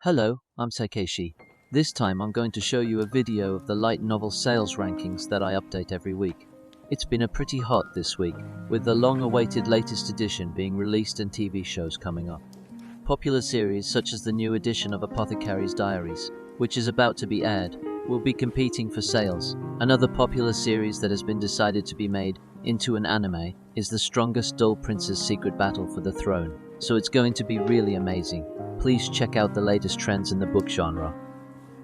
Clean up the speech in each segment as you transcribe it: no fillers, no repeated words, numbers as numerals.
Hello, I'm Takeshi. This time I'm going to show you a video of the light novel sales rankings that I update every week. It's been a pretty hot this week, with the long-awaited latest edition being released and TV shows coming up. Popular series such as the new edition of Apothecary's Diaries, which is about to be aired, will be competing for sales. Another popular series that has been decided to be made into an anime is The Strongest Dull Prince's Secret Battle for the Throne, so it's going to be really amazing. Please check out the latest trends in the book genre.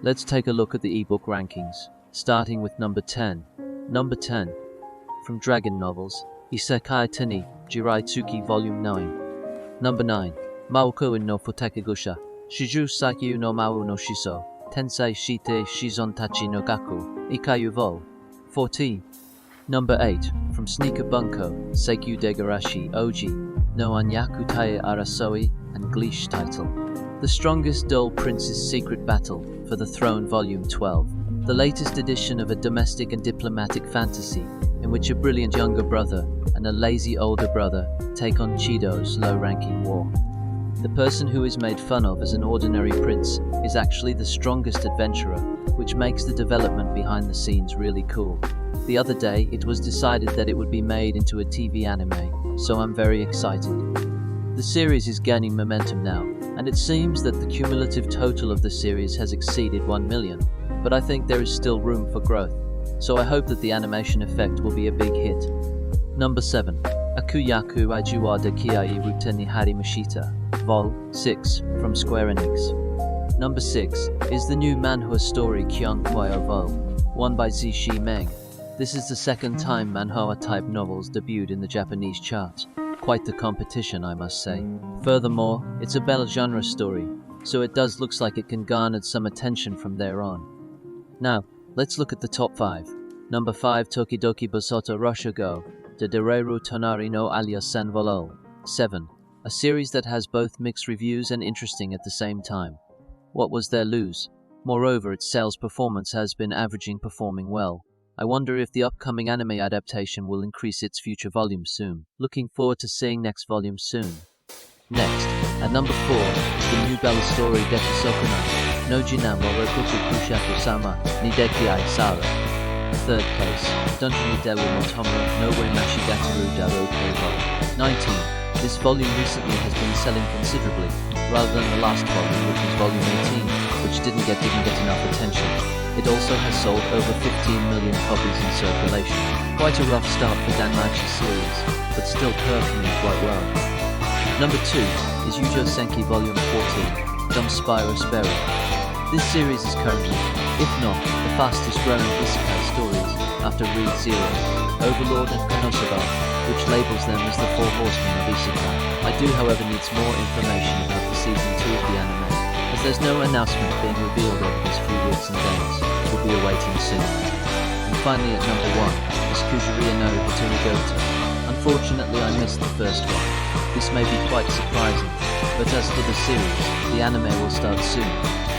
Let's take a look at the ebook rankings, starting with number 10. Number 10. From Dragon Novels, Isekai Tani, Jirai Tsuki Volume 9. Number 9. Maokou no Futekegusha, Shiju Sakyu no Mau no Shiso, Tensei Shite Shizon Tachi no Gaku, Ikayu Vol. 14. Number 8. From Sneaker Bunko, Seikyu Degarashi Oji, no Anyaku Tae Arasoi, and Gleesh title. The Strongest Dull Prince's Secret Battle for the Throne Volume 12, the latest edition of a domestic and diplomatic fantasy in which a brilliant younger brother and a lazy older brother take on Chido's low-ranking war. The person who is made fun of as an ordinary prince is actually the strongest adventurer, which makes the development behind the scenes really cool. The other day, it was decided that it would be made into a TV anime, so I'm very excited. The series is gaining momentum now, and it seems that the cumulative total of the series has exceeded 1 million, but I think there is still room for growth, so I hope that the animation effect will be a big hit. Number 7. Akuyaku Ijuwa de Kiai Ruteni Harimashita, Vol. 6, from Square Enix. Number 6 is the new manhwa story Kyon Kwayo Vol. 1 by Zishi Meng. This is the second time manhwa-type novels debuted in the Japanese charts. Quite the competition, I must say. Furthermore, it's a bella genre story, so it does looks like it can garner some attention from there on. Now, let's look at the top 5. Number 5, Tokidoki Bosoto Roshogo, de Dereru Tonari no alias Sanvolol. 7. A series that has both mixed reviews and interesting at the same time. What was their lose? Moreover, its sales performance has been performing well. I wonder if the upcoming anime adaptation will increase its future volumes soon. Looking forward to seeing next volume soon. Next, at number 4, is the new bella story Deki Sokuna, no Jinan wa Rokoku Kushaku Sama, Nideki Ai Sara. 3rd place, Dungeon ni Dewa no Tomura no Ue Mashigataru Daro Vol. 19. This volume recently has been selling considerably, rather than the last volume, which was volume 18, which didn't get enough attention. It also has sold over 15 million copies in circulation. Quite a rough start for Danmachi series, but still performing quite well. Number 2 is Yujo Senki Volume 14, Dumb Spyro Sperry. This series is currently, if not, the fastest growing isekai stories after Read Zero, Overlord and Konosuba, which labels them as the 4 horsemen of isekai. I do however need more information about the season 2 of the anime, as there's no announcement being revealed over these few weeks and days. We'll be awaiting soon. And finally at number 1 is Kujuria no Hitorigoto. Unfortunately I missed the first one. This may be quite surprising, but as for the series, the anime will start soon,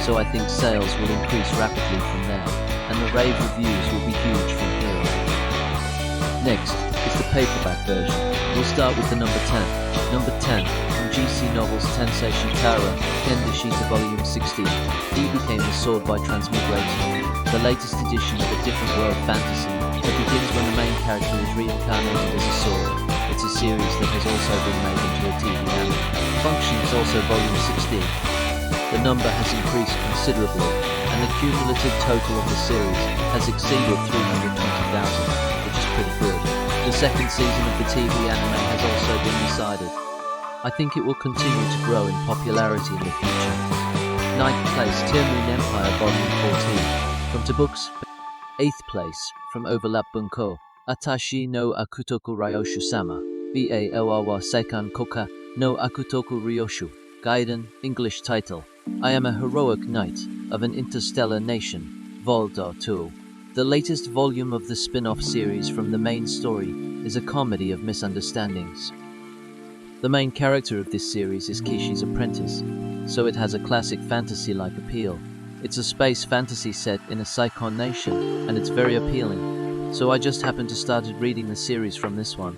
so I think sales will increase rapidly from there, and the rave reviews will be huge from here on. Next is the paperback version. We'll start with the number 10. Number 10, from GC Novels Tensei Shitara, Kendashita Volume 16, he became the sword by transmigrating, the latest edition of a different world fantasy that begins when the main character is reincarnated as a sword. It's a series that has also been made into a TV anime. Function is also Volume 16. The number has increased considerably, and the cumulative total of the series has exceeded 320,000, which is pretty good. The second season of the TV anime has also been decided. I think it will continue to grow in popularity in the future. 9th place, Tearmoon Empire Volume 14, from Tabooks. 8th place, from Overlap Bunko, Atashi no Akutoku Ryoshu Sama, Baowa Seikan Koka no Akutoku Ryoshu, Gaiden, English title, I am a heroic knight of an interstellar nation, Vol. 2. The latest volume of the spin-off series from the main story is a comedy of misunderstandings. The main character of this series is Kishi's apprentice, so it has a classic fantasy-like appeal. It's a space fantasy set in a Saikon nation, and it's very appealing, so I just happened to started reading the series from this one.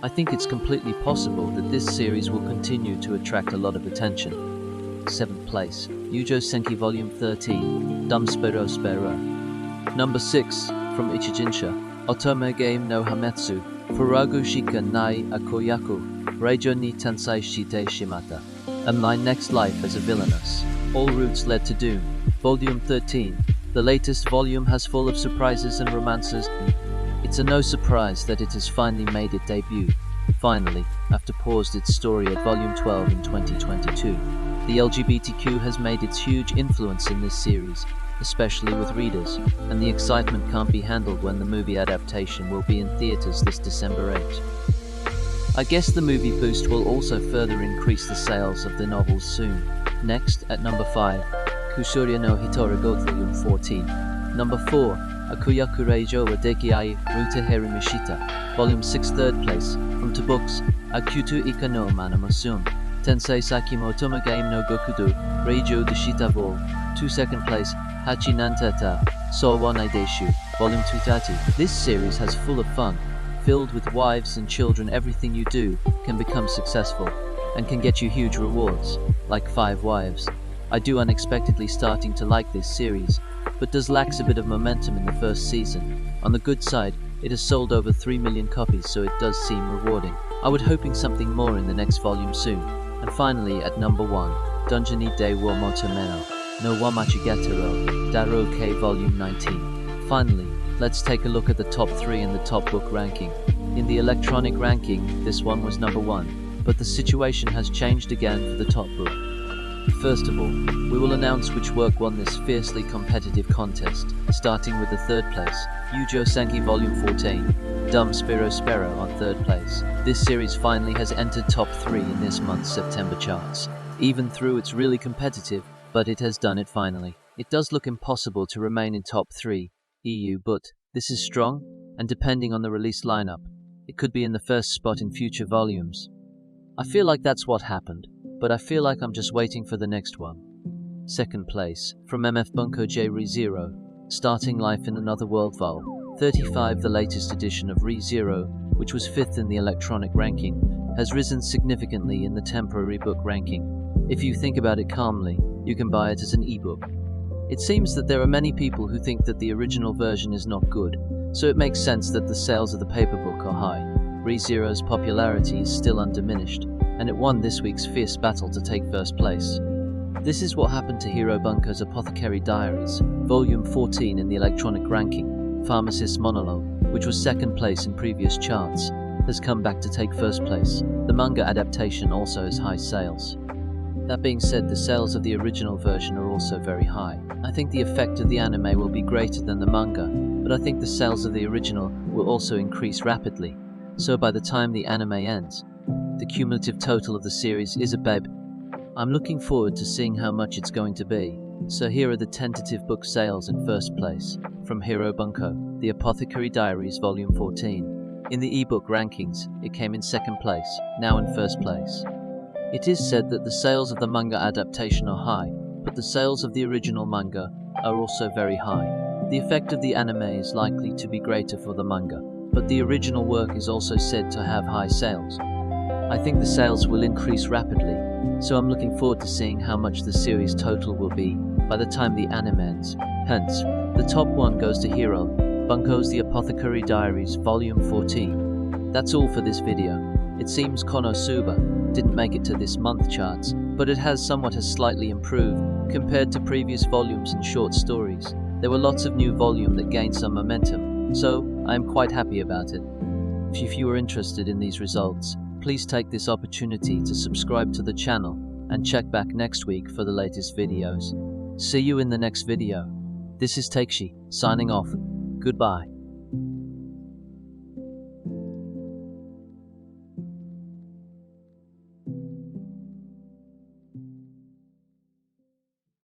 I think it's completely possible that this series will continue to attract a lot of attention. 7th place, Yujo Senki Volume 13, Dum Spero Spero. Number 6, from Ichijinsha, Otome Game no Hametsu, Furagu Shika Nai Akoyaku, Reijo ni Tensai Shite Shimata, and My Next Life as a Villainess. All Routes Led to Doom, Volume 13. The latest volume has full of surprises and romances. It's a no surprise that it has finally made its debut. Finally, after paused its story at Volume 12 in 2022. The LGBTQ has made its huge influence in this series, especially with readers, and the excitement can't be handled when the movie adaptation will be in theaters this December 8. I guess the movie boost will also further increase the sales of the novels soon. Next, at number 5, Kushorya no Hitorigo Volume 14. Number 4, Akuyaku Reijo wa Dekiai Ruta Herimishita, Volume 6, 3rd place, from to books, Akutu Ika no Manamasum, Tensei Sakimo Tomagame no Gokudo, Reijo Deshita Vol, 2 2nd place, Hachi Nanteta, Sowane Deshu, Volume 230. This series has full of fun, filled with wives and children. Everything you do can become successful, and can get you huge rewards, like 5 wives. I do unexpectedly starting to like this series, but does lacks a bit of momentum in the first season. On the good side, it has sold over 3 million copies, so it does seem rewarding. I would hoping something more in the next volume soon. And finally, at number 1, Dungeoni de wo Motomeno, no Wamachigataro, Daro K Volume 19. Finally, let's take a look at the top 3 in the top book ranking. In the electronic ranking, this one was number 1, but the situation has changed again for the top book. First of all, we will announce which work won this fiercely competitive contest, starting with the 3rd place, Yujo Senki Volume 14, Dum Spero Spero on 3rd place. This series finally has entered top 3 in this month's September charts. Even though it's really competitive, but it has done it finally. It does look impossible to remain in top 3 EU, but this is strong, and depending on the release lineup, it could be in the first spot in future volumes. I feel like that's what happened, but I feel like I'm just waiting for the next one. 2nd place, from MF Bunko J ReZero, Starting Life in Another World Vol. 35, the latest edition of ReZero, which was 5th in the electronic ranking, has risen significantly in the temporary book ranking. If you think about it calmly, you can buy it as an ebook. It seems that there are many people who think that the original version is not good, so it makes sense that the sales of the paper book are high. ReZero's popularity is still undiminished, and it won this week's fierce battle to take 1st place. This is what happened to Hiro Bunko's Apothecary Diaries, Volume 14 in the electronic ranking. Pharmacist's Monologue, which was 2nd place in previous charts, has come back to take 1st place. The manga adaptation also has high sales. That being said, the sales of the original version are also very high. I think the effect of the anime will be greater than the manga, but I think the sales of the original will also increase rapidly. So by the time the anime ends, the cumulative total of the series is a babe. I'm looking forward to seeing how much it's going to be. So here are the tentative book sales in 1st place. From Hiro Bunko, The Apothecary Diaries Volume 14. In the ebook rankings, it came in 2nd place, now in 1st place. It is said that the sales of the manga adaptation are high, but the sales of the original manga are also very high. The effect of the anime is likely to be greater for the manga, but the original work is also said to have high sales. I think the sales will increase rapidly, so I'm looking forward to seeing how much the series total will be by the time the anime ends. Hence, the top 1 goes to Hiro Bunko's The Apothecary Diaries Volume 14. That's all for this video. It seems Konosuba didn't make it to this month charts, but it has slightly improved compared to previous volumes and short stories. There were lots of new volume that gained some momentum, so I am quite happy about it. If you are interested in these results, please take this opportunity to subscribe to the channel and check back next week for the latest videos. See you in the next video. This is Takeshi, signing off. Goodbye.